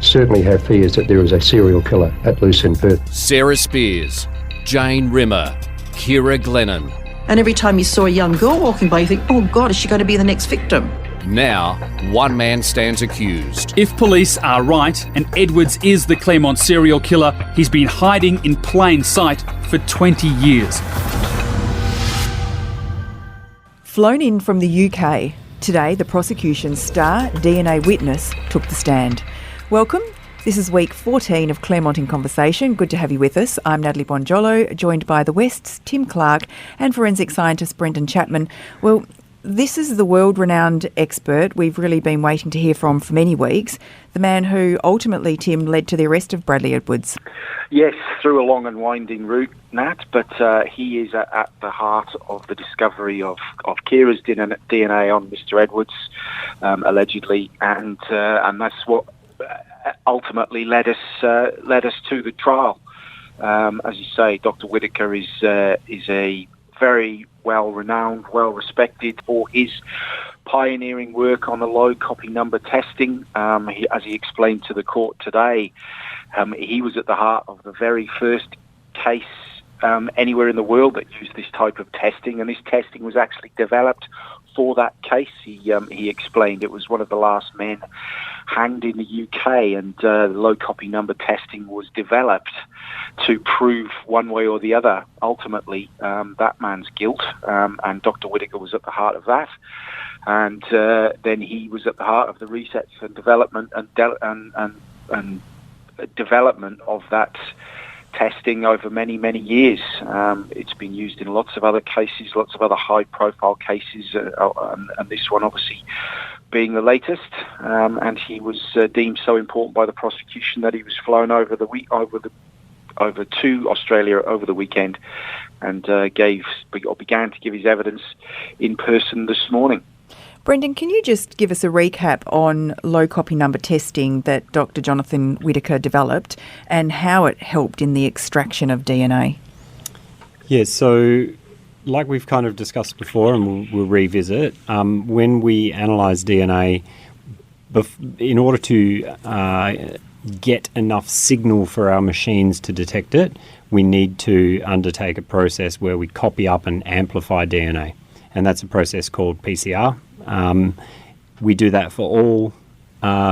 certainly have fears that there is a serial killer at loose in Perth. Sarah Spears, Jane Rimmer, Ciara Glennon. And every time you saw a young girl walking by, you think, oh God, is she going to be the next victim? Now, one man stands accused. If police are right and Edwards is the Claremont serial killer, he's been hiding in plain sight for 20 years. Flown in from the UK, today the prosecution's star DNA witness took the stand. Welcome. This is week 14 of Claremont in Conversation. Good to have you with us. I'm Natalie Bonjolo, joined by the West's Tim Clark and forensic scientist Brendan Chapman. Well, this is the world-renowned expert we've really been waiting to hear from for many weeks, the man who ultimately, Tim, led to the arrest of Bradley Edwards. Yes, through a long and winding route, Nat, but he is at the heart of the discovery of Ciara's DNA on Mr. Edwards, allegedly, and that's what ultimately led us to the trial. As you say, Dr. Whitaker is a very well-renowned, well-respected for his pioneering work on the low copy number testing. As he explained to the court today, he was at the heart of the very first case anywhere in the world that used this type of testing, and this testing was actually developed for that case. He explained it was one of the last men hanged in the UK, and low copy number testing was developed to prove one way or the other, ultimately, that man's guilt, and Dr. Whitaker was at the heart of that. And then he was at the heart of the research and development and development of that testing over many, many years. It's been used in lots of other cases, lots of other high-profile cases, and this one obviously being the latest. And he was deemed so important by the prosecution that he was flown over to Australia over the weekend, and began to give his evidence in person this morning. Brendan, can you just give us a recap on low copy number testing that Dr. Jonathan Whitaker developed and how it helped in the extraction of DNA? Yeah, so like we've kind of discussed before, and we'll revisit, when we analyse DNA, in order to get enough signal for our machines to detect it, we need to undertake a process where we copy up and amplify DNA, and that's a process called PCR. We do that for all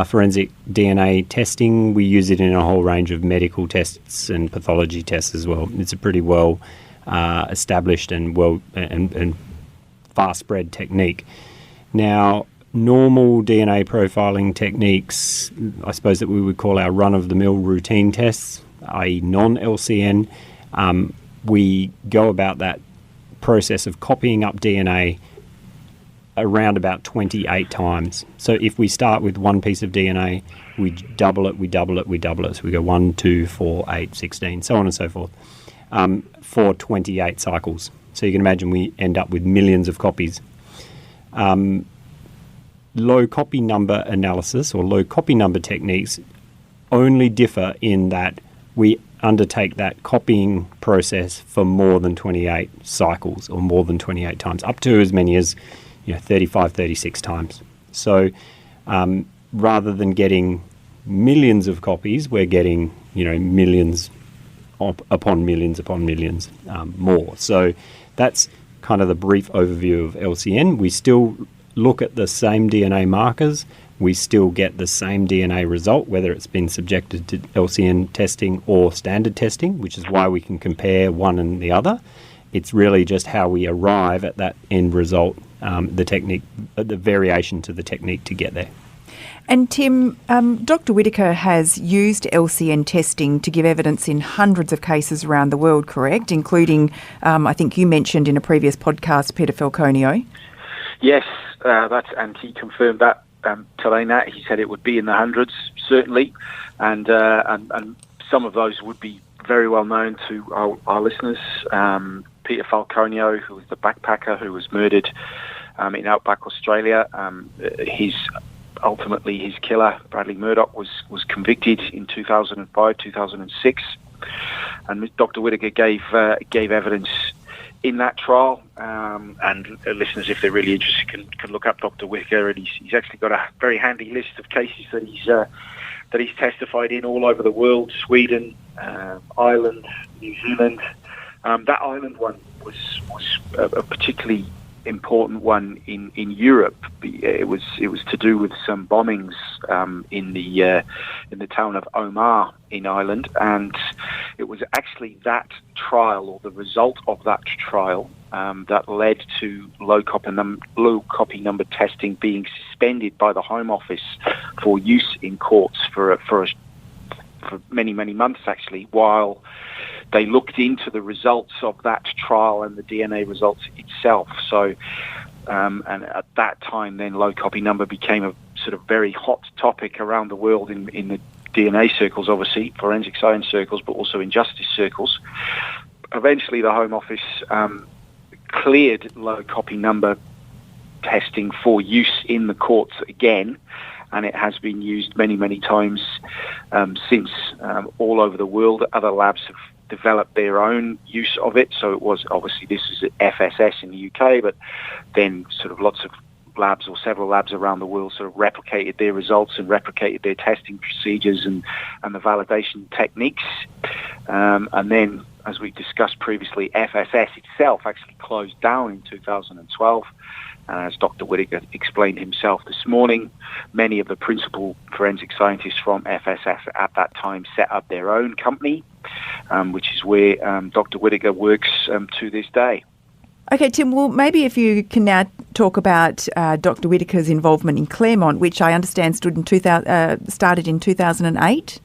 forensic DNA testing. We use it in a whole range of medical tests and pathology tests as well. It's a pretty well established and fast spread technique. Now, normal DNA profiling techniques, I suppose that we would call our run-of-the-mill routine tests, i.e. non-LCN, we go about that process of copying up DNA around about 28 times. So if we start with one piece of DNA, we double it, we double it, we double it. So we go 1, 2, 4, 8, 16, so on and so forth, for 28 cycles. So you can imagine we end up with millions of copies. Low copy number analysis or low copy number techniques only differ in that we undertake that copying process for more than 28 cycles or more than 28 times, up to as many as 35, 36 times. So rather than getting millions of copies, we're getting millions upon millions more. So that's kind of the brief overview of LCN. We still look at the same DNA markers. We still get the same DNA result, whether it's been subjected to LCN testing or standard testing, which is why we can compare one and the other. It's really just how we arrive at that end result, the technique, the variation to the technique to get there. And Tim, Dr. Whitaker has used LCN testing to give evidence in hundreds of cases around the world, correct? Including, I think you mentioned in a previous podcast, Peter Falconio. Yes, and he confirmed that today, Nat. He said it would be in the hundreds, certainly, and some of those would be very well known to our listeners. Peter Falconio, who was the backpacker who was murdered in outback Australia, ultimately his killer, Bradley Murdoch, was convicted in 2005, 2006, and Dr. Whitaker gave evidence in that trial. And listeners, if they're really interested, can look up Dr. Whitaker, and he's actually got a very handy list of cases that he's that he's testified in all over the world: Sweden, Ireland, New Zealand. That Ireland one was a particularly important one in Europe. It was to do with some bombings in the town of Omagh in Ireland, and it was actually that trial, or the result of that trial, that led to low copy number testing being suspended by the Home Office for use in courts for many months, actually, while they looked into the results of that trial and the DNA results itself. So, and at that time, then low copy number became a sort of very hot topic around the world in the DNA circles, obviously, forensic science circles, but also in justice circles. Eventually, the Home Office cleared low copy number testing for use in the courts again, and it has been used many times since all over the world. Other labs have developed their own use of it. So it was, obviously, this is at FSS in the UK, but then sort of lots of labs, or several labs around the world, sort of replicated their results and replicated their testing procedures and the validation techniques. And then, as we discussed previously, FSS itself actually closed down in 2012. And as Dr. Whitaker explained himself this morning, many of the principal forensic scientists from FSS at that time set up their own company, which is where Dr. Whitaker works to this day. Okay, Tim, well, maybe if you can now talk about Dr. Whitaker's involvement in Claremont, which I understand started in 2008?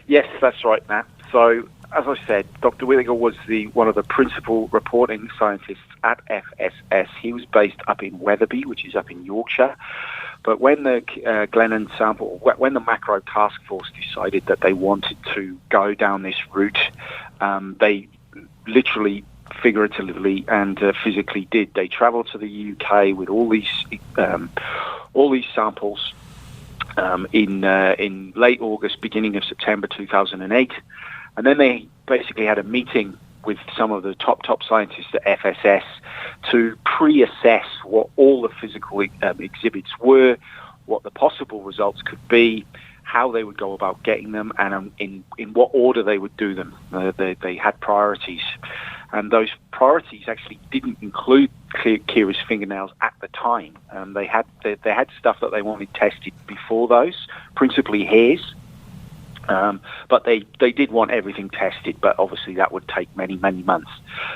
Yes, that's right, Matt. So, as I said, Dr. Whitaker was one of the principal reporting scientists at FSS. He was based up in Wetherby, which is up in Yorkshire. But when the Glennon sample, when the macro task force decided that they wanted to go down this route, they literally, figuratively and physically did. They travelled to the UK with all these samples in late August, beginning of September 2008. And then they basically had a meeting with some of the top scientists at FSS to pre-assess what all the physical exhibits were, what the possible results could be, how they would go about getting them, and in what order they would do them. They had priorities. And those priorities actually didn't include Ciara's fingernails at the time. They had stuff that they wanted tested before those, principally hairs. But they did want everything tested, but obviously that would take many months.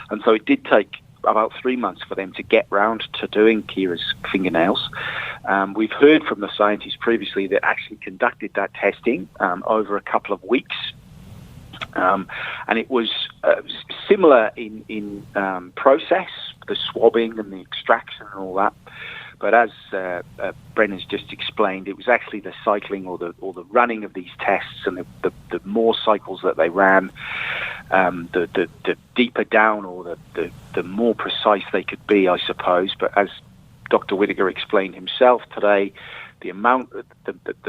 And so it did take about 3 months for them to get round to doing Ciara's fingernails. We've heard from the scientists previously that actually conducted that testing over a couple of weeks. And it was similar in process, the swabbing and the extraction and all that. But as Brendan's just explained, it was actually the cycling or the running of these tests, and the more cycles that they ran, the deeper down, or the more precise they could be, I suppose. But as Dr. Whitaker explained himself today, the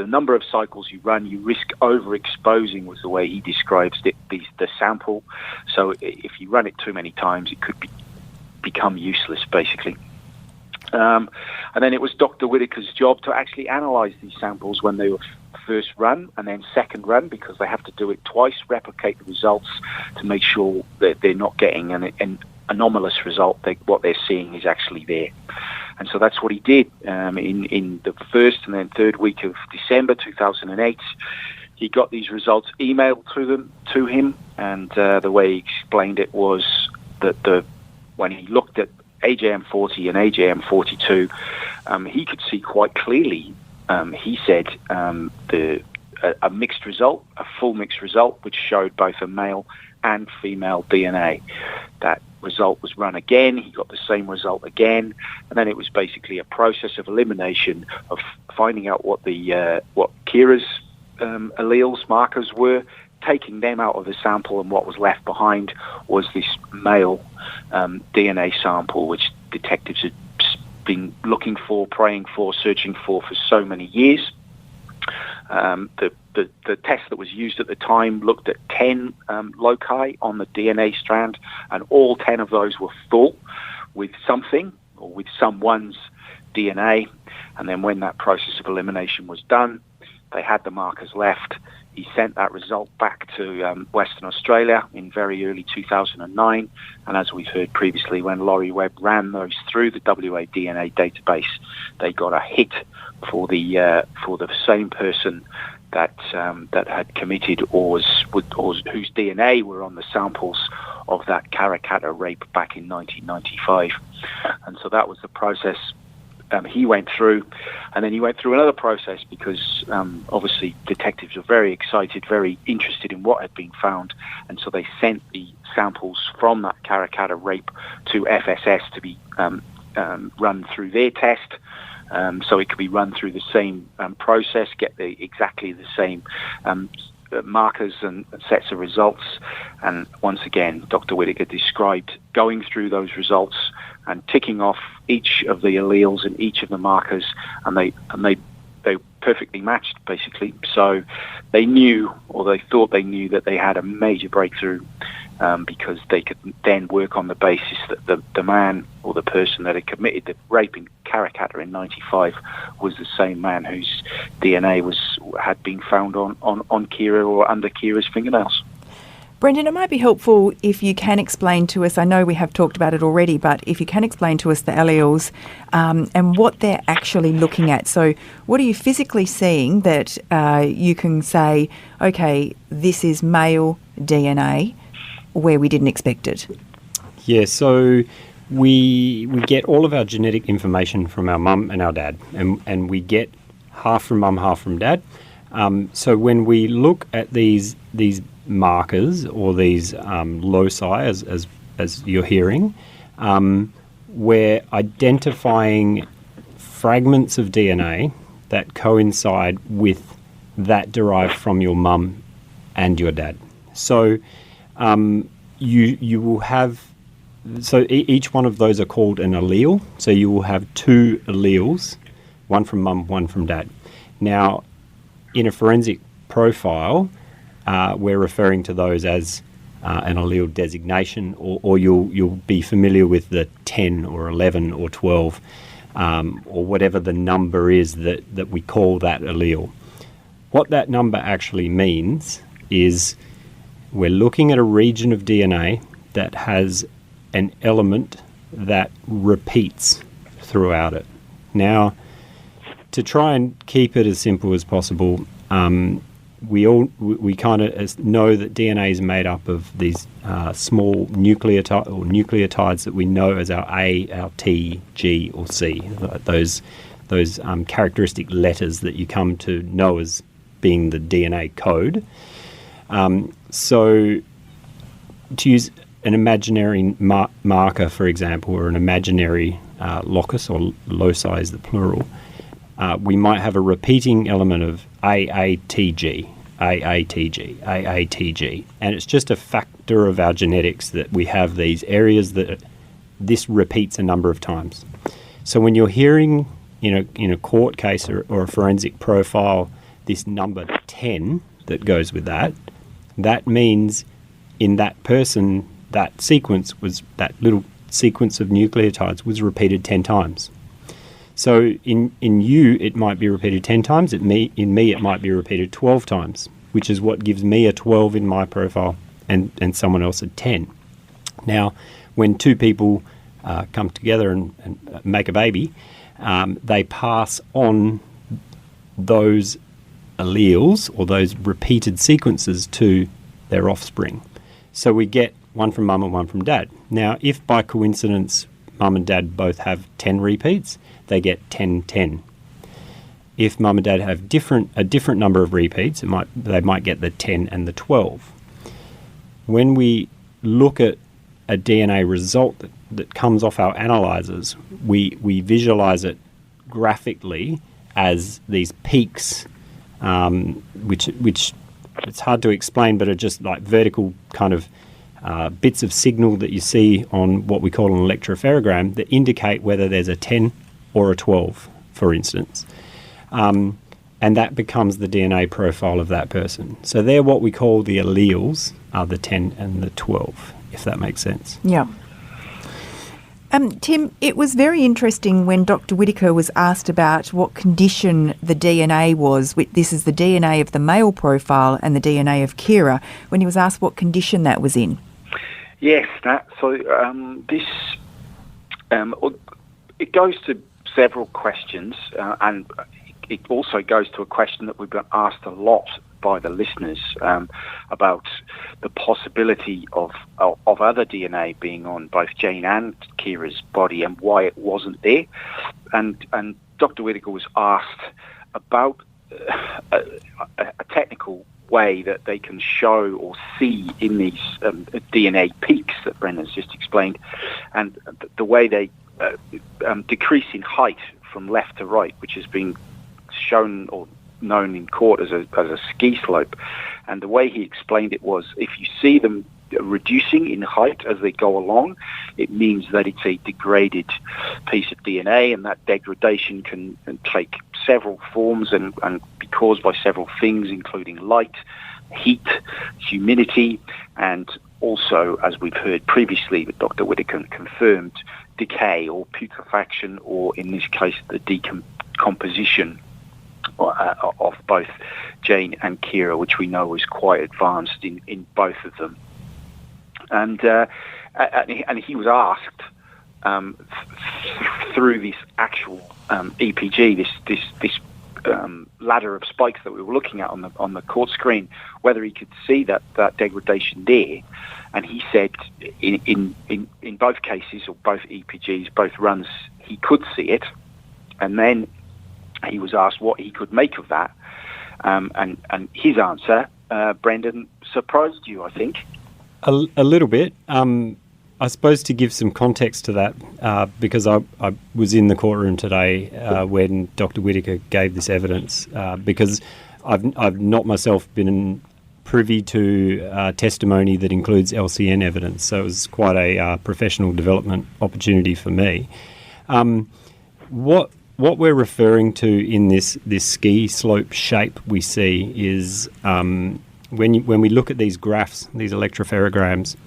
number of cycles you run, you risk overexposing, was the way he describes it, the sample. So if you run it too many times, it could become useless, basically. And then it was Dr. Whitaker's job to actually analyse these samples when they were first run, and then second run, because they have to do it twice, replicate the results to make sure that they're not getting an anomalous result. What they're seeing is actually there. And so that's what he did in the first and then third week of December 2008. He got these results emailed to him, and the way he explained it was that when he looked at AJM40 and AJM42, he could see quite clearly, he said, a mixed result, a full mixed result, which showed both a male and female DNA. That result was run again. He got the same result again, and then it was basically a process of elimination of finding out what Ciara's alleles markers were, taking them out of the sample, and what was left behind was this male DNA sample, which detectives had been looking for, praying for, searching for so many years. The test that was used at the time looked at 10 loci on the DNA strand, and all 10 of those were full with something or with someone's DNA. And then when that process of elimination was done, they had the markers left. He sent that result back to Western Australia in very early 2009. And as we've heard previously, when Laurie Webb ran those through the WA DNA database, they got a hit for the same person that had committed or whose DNA were on the samples of that Karrakatta rape back in 1995. And so that was the process he went through, and then he went through another process because obviously detectives were very excited, very interested in what had been found, and so they sent the samples from that Karrakatta rape to FSS to be run through their test, so it could be run through the same process, get exactly the same markers and sets of results. And once again, Dr. Whitaker described going through those results and ticking off each of the alleles and each of the markers, and they perfectly matched, basically. So they knew, or they thought they knew, that they had a major breakthrough, because they could then work on the basis that the man or the person that had committed the rape in Karrakatta in 95 was the same man whose DNA had been found on Ciara or under Ciara's fingernails. Brendan, it might be helpful if you can explain to us, I know we have talked about it already, but if you can explain to us the alleles and what they're actually looking at. So what are you physically seeing that you can say, okay, this is male DNA where we didn't expect it? Yeah, so we get all of our genetic information from our mum and our dad, and we get half from mum, half from dad. So when we look at these markers or these loci, as you're hearing, we're identifying fragments of DNA that coincide with that derived from your mum and your dad. So you will have, so each one of those are called an allele. So you will have two alleles, one from mum, one from dad. Now, in a forensic profile, we're referring to those as an allele designation, or you'll be familiar with the 10 or 11 or 12, or whatever the number is that we call that allele. What that number actually means is we're looking at a region of DNA that has an element that repeats throughout it. Now, to try and keep it as simple as possible, we kind of know that DNA is made up of these small nucleotides that we know as our A, our T, G, or C. Those characteristic letters that you come to know as being the DNA code. So to use an imaginary marker, for example, or an imaginary locus, or loci is the plural, we might have a repeating element of AATG, AATG, AATG. And it's just a factor of our genetics that we have these areas that this repeats a number of times. So when you're hearing in a court case or a forensic profile this number 10 that goes with that, that means in that person, that little sequence of nucleotides was repeated 10 times. So in you, it might be repeated 10 times. In me, it might be repeated 12 times, which is what gives me a 12 in my profile and someone else a 10. Now, when two people come together and make a baby, they pass on those alleles or those repeated sequences to their offspring. So we get one from mum and one from dad. Now, if by coincidence mum and dad both have 10 repeats, they get 10-10. If mum and dad have a different number of repeats, they might get the 10 and the 12. When we look at a DNA result that comes off our analyzers, we visualize it graphically as these peaks, which it's hard to explain, but are just like vertical kind of bits of signal that you see on what we call an electropherogram that indicate whether there's a 10 or a 12, for instance. And that becomes the DNA profile of that person. So they're what we call the alleles, are the 10 and the 12, if that makes sense. Yeah. Tim, it was very interesting when Dr. Whitaker was asked about what condition the DNA was. This is the DNA of the male profile and the DNA of Ciara, when he was asked what condition that was in. Yes, it goes to several questions, and it also goes to a question that we've been asked a lot by the listeners about the possibility of other DNA being on both Jane and Ciara's body and why it wasn't there. And Dr. Whitaker was asked about a technical way that they can show or see in these DNA peaks that Brendan's just explained, and the way they decrease in height from left to right, which has been shown or known in court as a ski slope. And the way he explained it was, if you see them reducing in height as they go along, it means that it's a degraded piece of DNA, and that degradation can take several forms and be caused by several things, including light, heat, humidity, and also, as we've heard previously, that Dr. Whitaker confirmed, decay or putrefaction, or in this case, the decomposition of both Jane and Ciara, which we know is quite advanced in both of them. And he was asked through this actual EPG, this ladder of spikes that we were looking at on the court screen, whether he could see that degradation there. And he said in both cases, or both EPGs, both runs, he could see it. And then he was asked what he could make of that, and his answer, Brendan, surprised you, I think. A little bit. I suppose to give some context to that, because I was in the courtroom today when Dr. Whitaker gave this evidence, because I've not myself been privy to testimony that includes LCN evidence, so it was quite a professional development opportunity for me. What we're referring to in this ski slope shape we see is when we look at these graphs, these electropherograms,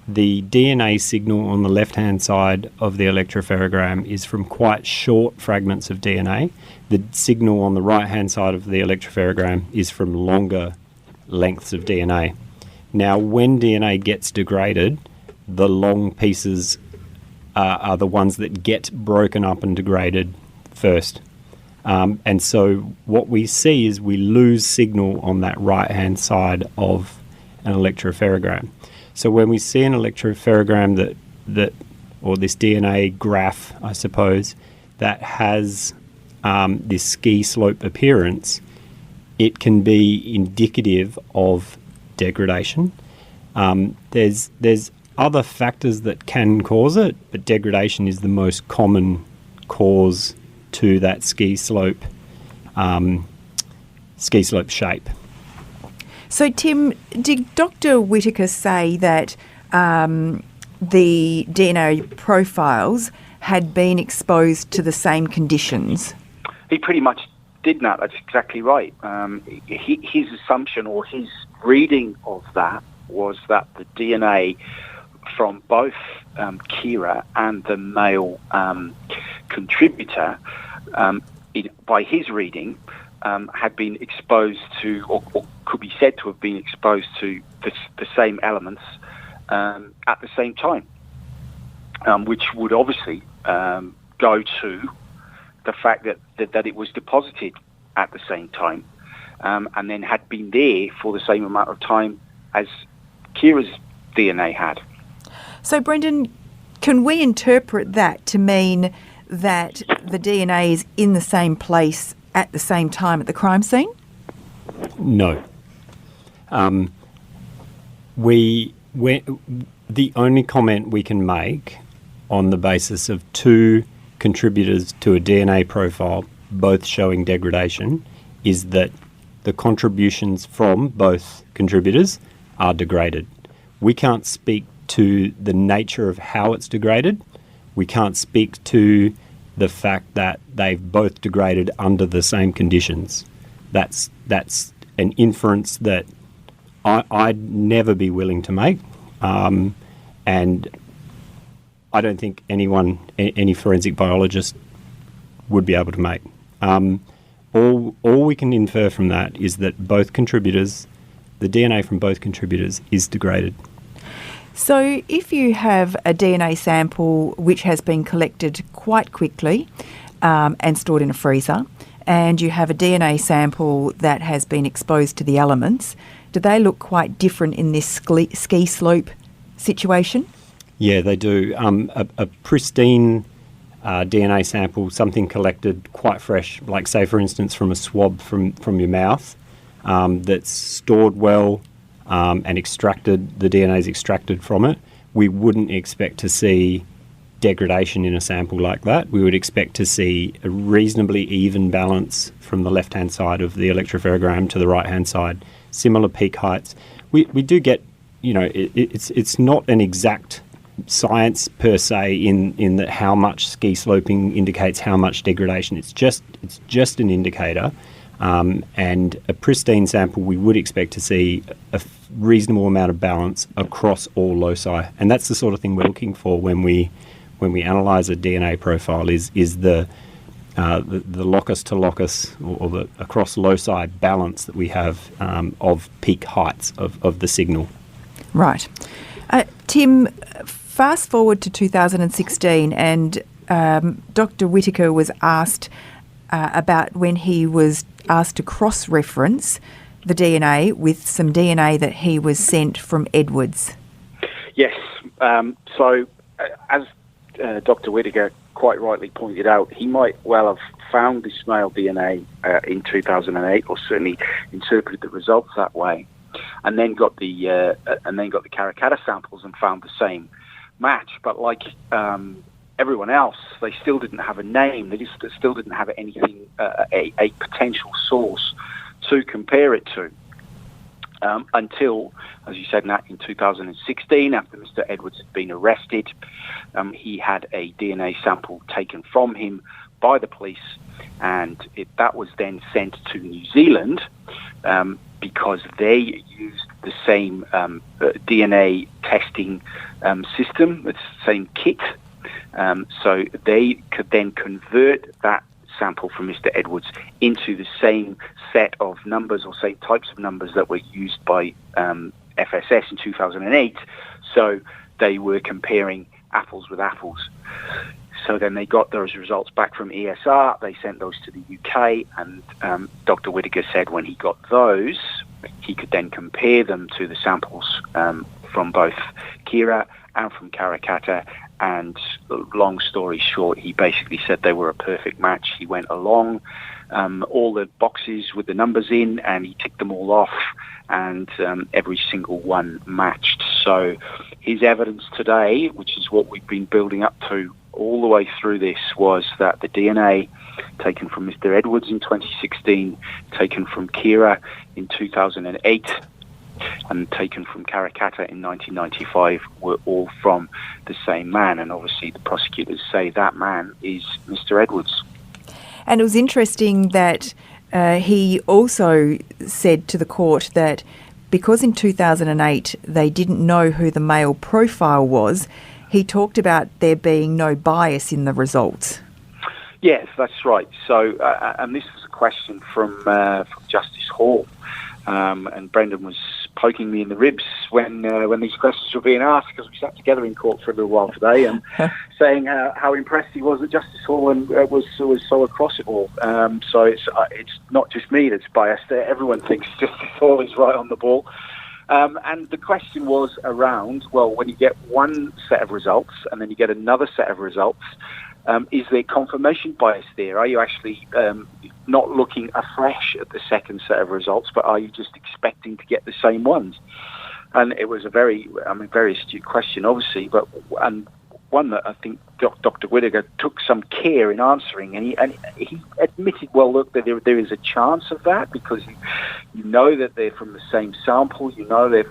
the DNA signal on the left-hand side of the electropherogram is from quite short fragments of DNA. The signal on the right-hand side of the electropherogram is from longer lengths of DNA. Now, when DNA gets degraded, the long pieces are the ones that get broken up and degraded first. And so what we see is we lose signal on that right-hand side of an electropherogram. So when we see an electropherogram that or this DNA graph, I suppose, that has this ski slope appearance, it can be indicative of degradation. There's other factors that can cause it, but degradation is the most common cause to that ski slope shape. So, Tim, did Dr. Whitaker say that the DNA profiles had been exposed to the same conditions? He pretty much did that. That's exactly right. His assumption or his reading of that was that the DNA from both Ciara and the male contributor, by his reading, had been exposed to, or could be said to have been exposed to the same elements at the same time, which would obviously go to the fact that it was deposited at the same time, and then had been there for the same amount of time as Ciara's DNA had. So, Brendan, can we interpret that to mean that the DNA is in the same place at the same time at the crime scene? No. The only comment we can make on the basis of two contributors to a DNA profile, both showing degradation, is that the contributions from both contributors are degraded. We can't speak to the nature of how it's degraded. We can't speak to the fact that they've both degraded under the same conditions. That's an inference that I'd never be willing to make, and I don't think any forensic biologist would be able to make. All we can infer from that is that both contributors, the DNA from both contributors, is degraded. So if you have a DNA sample which has been collected quite quickly and stored in a freezer, and you have a DNA sample that has been exposed to the elements, do they look quite different in this ski slope situation? Yeah, they do. A pristine DNA sample, something collected quite fresh, like say for instance from a swab from your mouth, that's stored well and extracted, the DNA is extracted from it, we wouldn't expect to see degradation in a sample like that. We would expect to see a reasonably even balance from the left-hand side of the electropherogram to the right-hand side, similar peak heights. We do get, it's not an exact science per se in that how much ski sloping indicates how much degradation. It's just an indicator, and a pristine sample we would expect to see a reasonable amount of balance across all loci, and that's the sort of thing we're looking for when we analyse a DNA profile is the locus to locus or the across loci balance that we have of peak heights of the signal. Right. Tim, fast forward to 2016 and Dr. Whitaker was asked about when he was asked to cross-reference the DNA with some DNA that he was sent from Edwards. Yes. So as Dr. Whitaker quite rightly pointed out, he might well have found this male DNA in 2008, or certainly interpreted the results that way, and then got the Karrakatta samples and found the same match. But like everyone else, they still didn't have a name. They just still didn't have anything, a potential source to compare it to. Until, as you said, Nat, in 2016, after Mr. Edwards had been arrested, he had a DNA sample taken from him by the police, and that was then sent to New Zealand because they used the same DNA testing system, the same kit. So they could then convert that sample from Mr. Edwards into the same set of numbers or same types of numbers that were used by FSS in 2008. So they were comparing apples with apples. So then they got those results back from ESR. They sent those to the UK, and Dr. Whitaker said when he got those, he could then compare them to the samples from both Ciara and from Karrakatta. And long story short, he basically said they were a perfect match. He went along all the boxes with the numbers in, and he ticked them all off, and every single one matched. So his evidence today, which is what we've been building up to all the way through this, was that the DNA taken from Mr. Edwards in 2016, taken from Ciara in 2008, and taken from Karrakatta in 1995 were all from the same man. And obviously the prosecutors say that man is Mr. Edwards. And it was interesting that he also said to the court that because in 2008 they didn't know who the male profile was, he talked about there being no bias in the results. Yes, that's right. So, and this was a question from Justice Hall. And Brendan was poking me in the ribs when these questions were being asked, because we sat together in court for a little while today, and saying how impressed he was that Justice Hall and was so across it all. So it's not just me that's biased. Everyone thinks Justice Hall is right on the ball. And the question was around, well, when you get one set of results and then you get another set of results, is there confirmation bias there? Are you actually not looking afresh at the second set of results, but are you just expecting to get the same ones? And it was a very astute question, obviously, but and one that I think Dr. Whitaker took some care in answering, and he admitted, well, look, there is a chance of that, because you know that they're from the same sample, that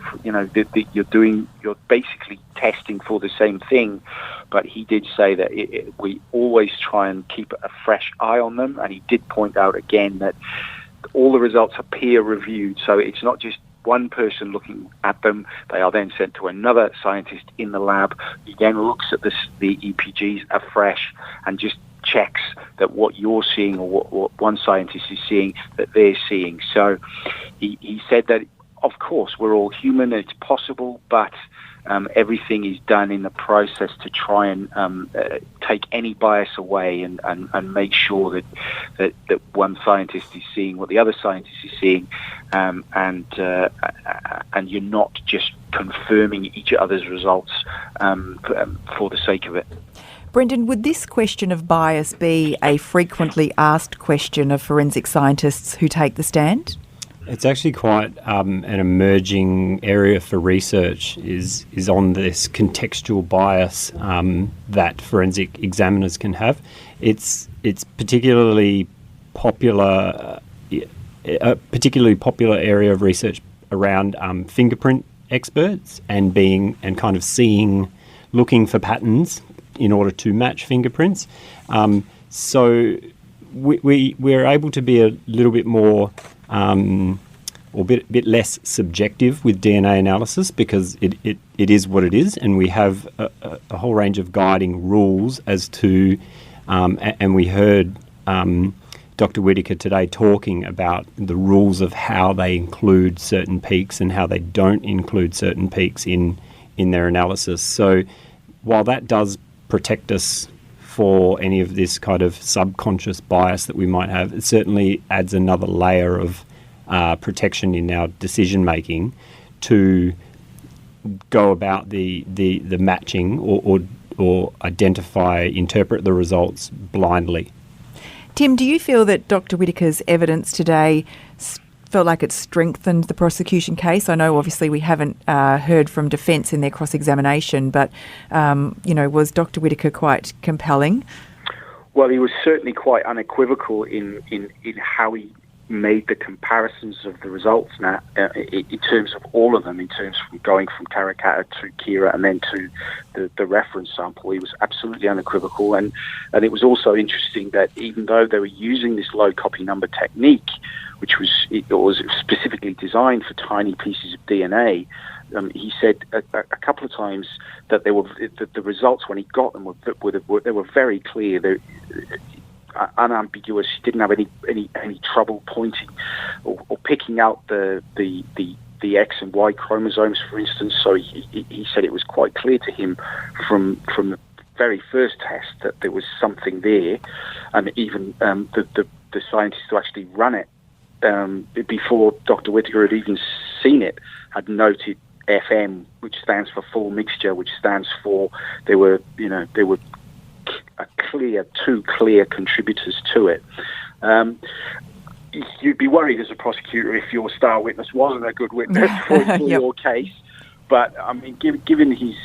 you're basically testing for the same thing. But he did say that we always try and keep a fresh eye on them, and he did point out again that all the results are peer reviewed, so it's not just one person looking at them. They are then sent to another scientist in the lab, who then looks at the EPGs afresh and just checks that what you're seeing or what one scientist is seeing, that they're seeing. So he said that, of course, we're all human, it's possible, but everything is done in the process to try and take any bias away and make sure that one scientist is seeing what the other scientist is seeing, and you're not just confirming each other's results for the sake of it. Brendan, would this question of bias be a frequently asked question of forensic scientists who take the stand? It's actually quite an emerging area for research is on this contextual bias that forensic examiners can have. It's particularly popular, a particularly popular area of research around fingerprint experts and kind of looking for patterns in order to match fingerprints. So we're able to be a little bit more or bit less subjective with DNA analysis, because it is what it is, and we have a whole range of guiding rules as to, and we heard Dr. Whitaker today talking about the rules of how they include certain peaks and how they don't include certain peaks in their analysis. So while that does protect us for any of this kind of subconscious bias that we might have, it certainly adds another layer of protection in our decision making to go about the matching or interpret the results blindly. Tim, do you feel that Dr. Whitaker's evidence today felt like it strengthened the prosecution case? I know obviously we haven't heard from defence in their cross-examination, but was Dr. Whitaker quite compelling? Well, he was certainly quite unequivocal in how he made the comparisons of the results now, in terms of all of them, in terms of going from Karrakatta to Ciara and then to the reference sample. He was absolutely unequivocal, and it was also interesting that even though they were using this low copy number technique, which was specifically designed for tiny pieces of DNA, he said a couple of times that the results when he got them were very clear. They're unambiguous. He didn't have any trouble pointing or picking out the X and Y chromosomes, for instance. So he said it was quite clear to him from the very first test that there was something there, and even the scientists who actually run it before Dr. Whitaker had even seen it had noted FM, which stands for full mixture, which stands for there were two clear contributors to it. You'd be worried as a prosecutor if your star witness wasn't a good witness for your case. But I mean, given his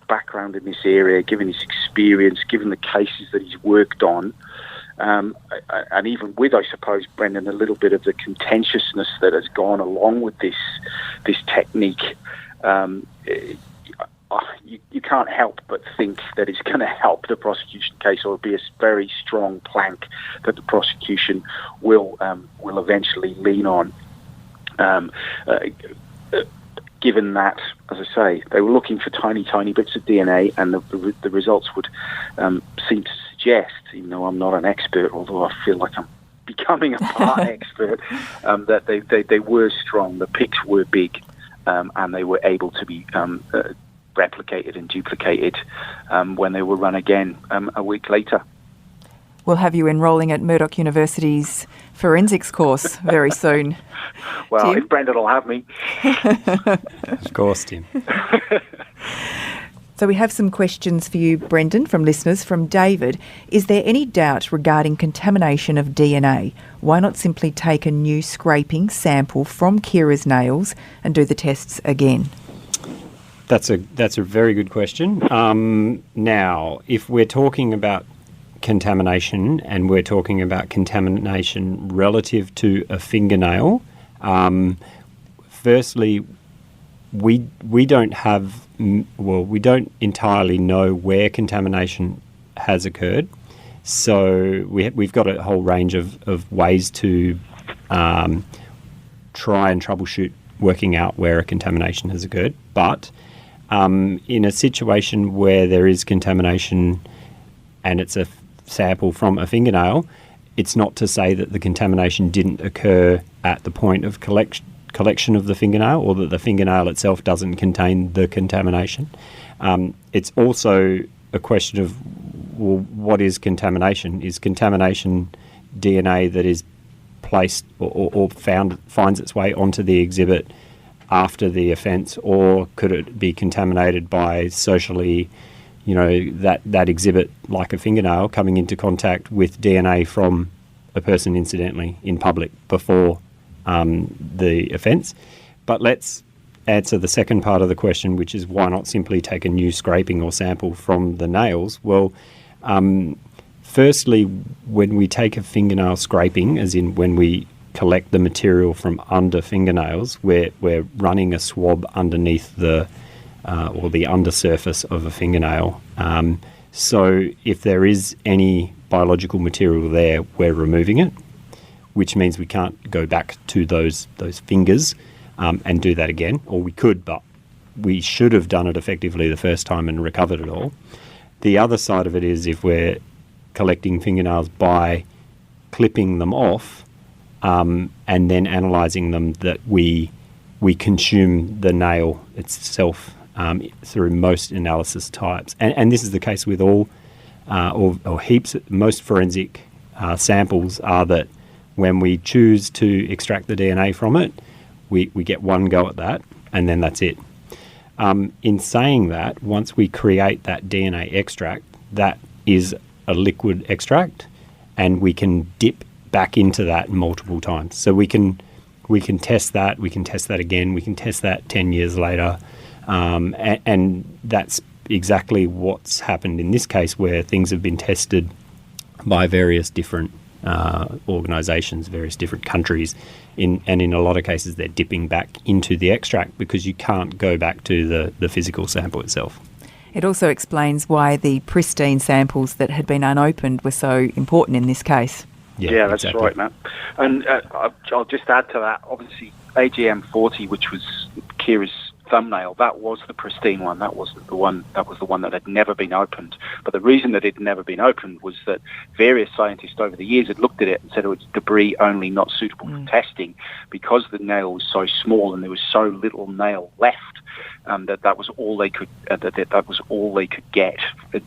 background in this area, given his experience, given the cases that he's worked on, and even with, I suppose, Brendan, a little bit of the contentiousness that has gone along with this technique, you can't help but think that it's going to help the prosecution case, or be a very strong plank that the prosecution will eventually lean on. Given that, as I say, they were looking for tiny bits of DNA, and the results would seem to suggest, even though I'm not an expert, although I feel like I'm becoming a part expert, that they were strong, the picks were big, and they were able to be replicated and duplicated when they were run again a week later. We'll have you enrolling at Murdoch University's forensics course very soon. Well, Tim? if Brendan will have me. Of course, Tim. So we have some questions for you, Brendan, from listeners. From David: is there any doubt regarding contamination of DNA? Why not simply take a new scraping sample from Ciara's nails and do the tests again? That's a very good question. Now, if we're talking about contamination, and we're talking about contamination relative to a fingernail, firstly, we don't entirely know where contamination has occurred. So we've got a whole range of ways to try and troubleshoot working out where a contamination has occurred. But in a situation where there is contamination and it's a sample from a fingernail, it's not to say that the contamination didn't occur at the point of collection of the fingernail, or that the fingernail itself doesn't contain the contamination. It's also a question of, well, what is contamination? Is contamination DNA that is placed or finds its way onto the exhibit after the offence, or could it be contaminated by socially, that exhibit, like a fingernail, coming into contact with DNA from a person incidentally in public before the offence? But let's answer the second part of the question, which is why not simply take a new scraping or sample from the nails? Well, firstly, when we take a fingernail scraping, as in when we collect the material from under fingernails, we're running a swab underneath the undersurface of a fingernail. So if there is any biological material there, we're removing it, which means we can't go back to those fingers and do that again. Or we could, but we should have done it effectively the first time and recovered it all. The other side of it is, if we're collecting fingernails by clipping them off and then analysing them, that we consume the nail itself through most analysis types. And this is the case with all or heaps, most forensic samples are that when we choose to extract the DNA from it, we get one go at that, and then that's it. In saying that, once we create that DNA extract, that is a liquid extract, and we can dip back into that multiple times. So we can test that, we can test that again, we can test that 10 years later, and that's exactly what's happened in this case, where things have been tested by various different organisations, various different countries, and in a lot of cases they're dipping back into the extract because you can't go back to the physical sample itself. It also explains why the pristine samples that had been unopened were so important in this case. Yeah, that's exactly right, Matt. And I'll just add to that, obviously, AGM 40, which was Ciara's thumbnail, that was the pristine one. That was the one that had never been opened. But the reason that it had never been opened was that various scientists over the years had looked at it and said it was debris only, not suitable for testing, because the nail was so small and there was so little nail left. That was all they could. That was all they could get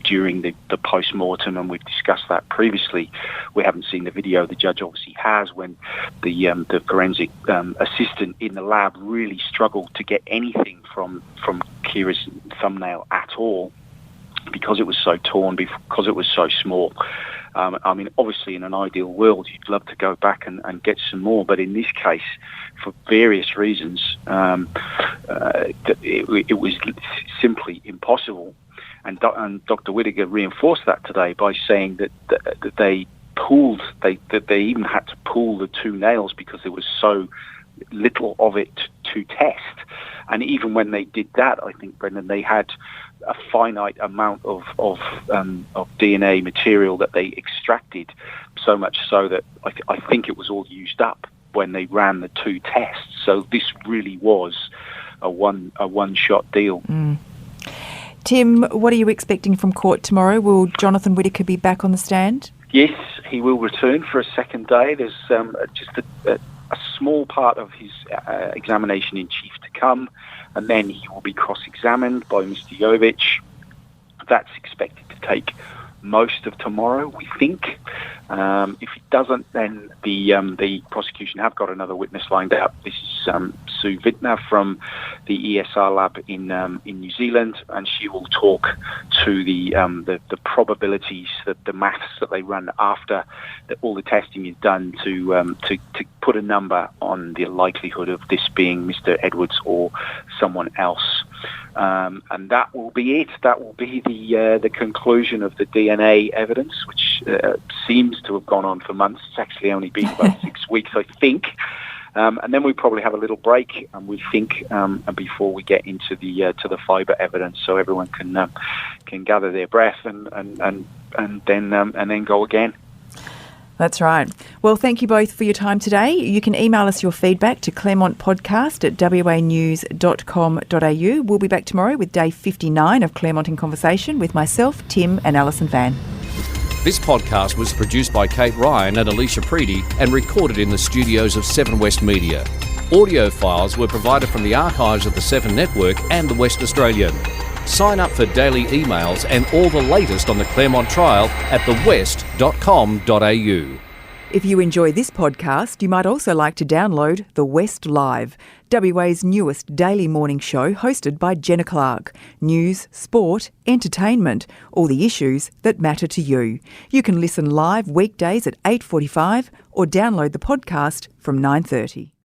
during the post-mortem, and we've discussed that previously. We haven't seen the video. The judge obviously has, when the forensic assistant in the lab really struggled to get anything from Ciara's thumbnail at all, because it was so torn, because it was so small. I mean, obviously, in an ideal world, you'd love to go back and get some more, but in this case, for various reasons, it was simply impossible. And Dr. Whitaker reinforced that today by saying that they even had to pull the two nails because there was so little of it to test. And even when they did that, I think, Brendan, they had a finite amount of DNA material that they extracted, so much so that I think it was all used up when they ran the two tests. So this really was a one-shot deal. Tim, what are you expecting from court tomorrow? Will Jonathan Whitaker be back on the stand? Yes, he will return for a second day. There's just a small part of his examination in chief to come, and then he will be cross-examined by Mr. Jovich. That's expected to take most of tomorrow, we think. If it doesn't, then the prosecution have got another witness lined up. This is Sue Vintner from the ESR lab in New Zealand, and she will talk to the probabilities, the maths that they run after all the testing is done to put a number on the likelihood of this being Mr. Edwards or someone else. And that will be it. That will be the conclusion of the DNA evidence, which seems to have gone on for months. It's actually only been about 6 weeks, I think. And then we probably have a little break, and we think, before we get into the fibre evidence, so everyone can gather their breath and then go again. That's right. Well, thank you both for your time today. You can email us your feedback to claremontpodcast@wanews.com.au. We'll be back tomorrow with day 59 of Claremont in Conversation with myself, Tim and Alison Van. This podcast was produced by Kate Ryan and Alicia Preedy and recorded in the studios of 7 West Media. Audio files were provided from the archives of the 7 Network and the West Australian. Sign up for daily emails and all the latest on the Claremont trial at thewest.com.au. If you enjoy this podcast, you might also like to download The West Live, WA's newest daily morning show hosted by Jenna Clark. News, sport, entertainment, all the issues that matter to you. You can listen live weekdays at 8:45 or download the podcast from 9:30.